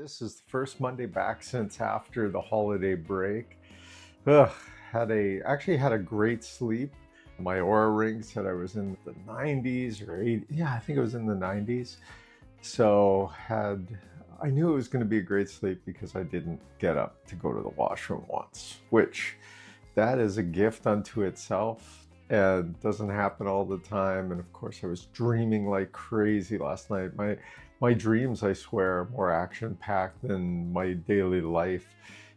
This is the first Monday back since after the holiday break. Ugh, actually had a great sleep. My aura ring said I was in the 90s or 80. Yeah, I think it was in the 90s. So I knew it was going to be a great sleep because I didn't get up to go to the washroom once, which that is a gift unto itself and doesn't happen all the time. And of course, I was dreaming like crazy last night. My dreams, I swear, are more action-packed than my daily life.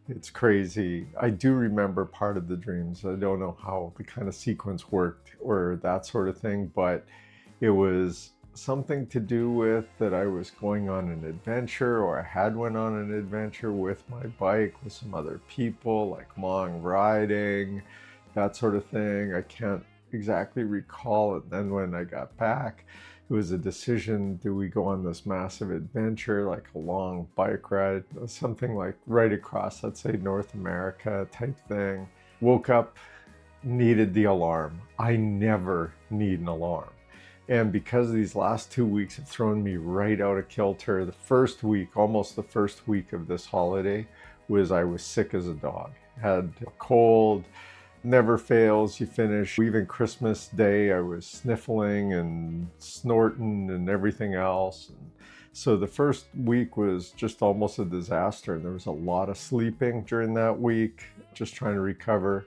It's crazy. I do remember part of the dreams. I don't know how the kind of sequence worked or that sort of thing, but it was something to do with that I was going on an adventure, or I had went on an adventure with my bike with some other people, like long riding, that sort of thing. I can't exactly recall it. Then when I got back, it was a decision: do we go on this massive adventure, like a long bike ride, something like right across, let's say, North America type thing. Woke up, needed the alarm. I never need an alarm. And because these last 2 weeks have thrown me right out of kilter, the first week, almost the first week of this holiday, I was sick as a dog. Had a cold, never fails, you finish. Even Christmas Day, I was sniffling and snorting and everything else. And so the first week was just almost a disaster. There was a lot of sleeping during that week, just trying to recover.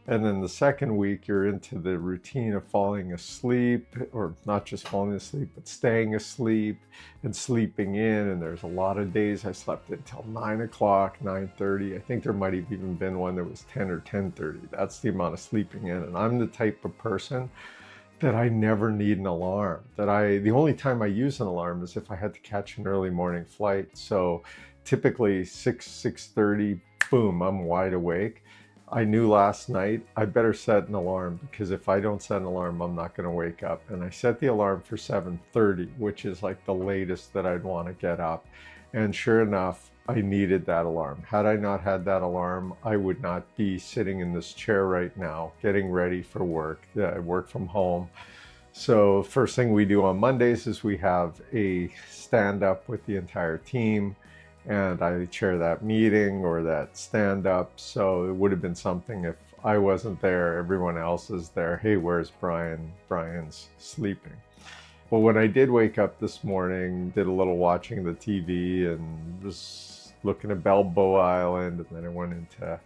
And then the second week, you're into the routine of falling asleep, or not just falling asleep, but staying asleep and sleeping in. And there's a lot of days I slept until 9 o'clock, 9:30. I think there might have even been one that was 10 or 10:30. That's the amount of sleeping in. And I'm the type of person that I never need an alarm. The only time I use an alarm is if I had to catch an early morning flight. So typically 6:30, boom, I'm wide awake. I knew last night I better set an alarm, because if I don't set an alarm, I'm not going to wake up. And I set the alarm for 7:30, which is like the latest that I'd want to get up. And sure enough, I needed that alarm. Had I not had that alarm, I would not be sitting in this chair right now, getting ready for work. I work from home. So first thing we do on Mondays is we have a stand-up with the entire team. And I chair that meeting or that stand-up. So it would have been something if I wasn't there, everyone else is there. Hey, where's Brian? Brian's sleeping. Well, when I did wake up this morning, did a little watching the TV and was looking at Bbo Island, and then I went into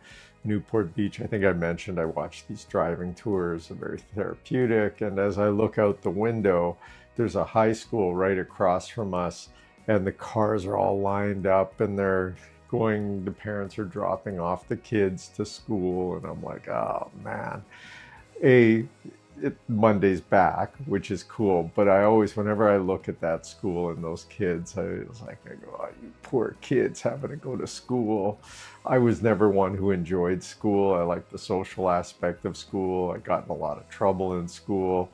Newport Beach. I think I mentioned I watched these driving tours, are very therapeutic. And as I look out the window, there's a high school right across from us, and the cars are all lined up and the parents are dropping off the kids to school. And I'm like, oh man, Monday's back, which is cool. But whenever I look at that school and those kids, I go, oh, you poor kids having to go to school. I was never one who enjoyed school. I like the social aspect of school. I got in a lot of trouble in school,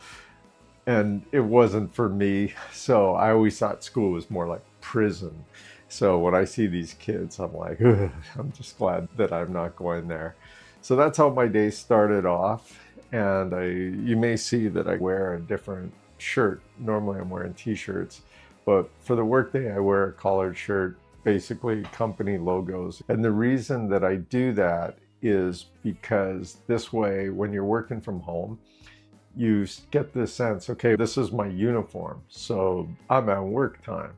and it wasn't for me. So I always thought school was more like prison. So when I see these kids, I'm like, ugh, I'm just glad that I'm not going there. So that's how my day started off. And you may see that I wear a different shirt. Normally I'm wearing t-shirts, but for the workday I wear a collared shirt, basically company logos. And the reason that I do that is because this way, when you're working from home, you get this sense, okay, this is my uniform, so I'm at work time.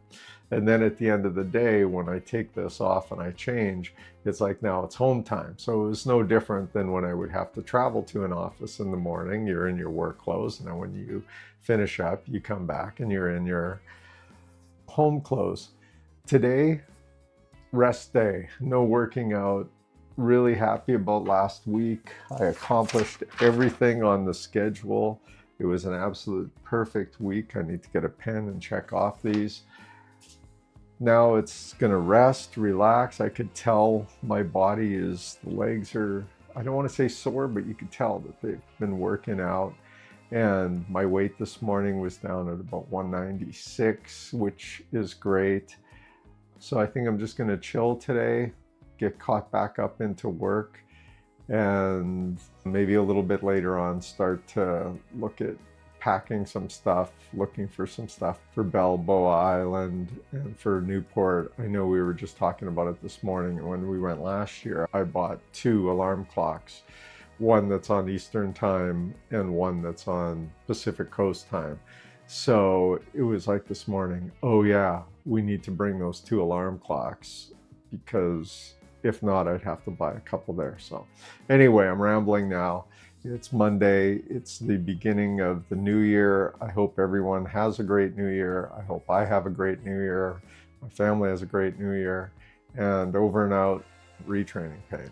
And then at the end of the day, when I take this off and I change, it's like now it's home time. So it was no different than when I would have to travel to an office in the morning. You're in your work clothes, and then when you finish up, you come back and you're in your home clothes. Today, rest day, no working out. Really happy about last week. I accomplished everything on the schedule. It was an absolute perfect week. I need to get a pen and check off these. Now it's gonna rest, relax. I could tell my body the legs are, I don't want to say sore, but you could tell that they've been working out. And my weight this morning was down at about 196, which is great. So I think I'm just gonna chill today, get caught back up into work, and maybe a little bit later on start to look at packing some stuff, looking for some stuff for Bbo Island and for Newport. I know we were just talking about it this morning. When we went last year, I bought 2 alarm clocks, one that's on Eastern time and one that's on Pacific Coast time. So it was like this morning, oh yeah, we need to bring those 2 alarm clocks, because if not, I'd have to buy a couple there. So anyway, I'm rambling now. It's Monday. It's the beginning of the new year. I hope everyone has a great new year. I hope I have a great new year. My family has a great new year. And over and out, retraining pain.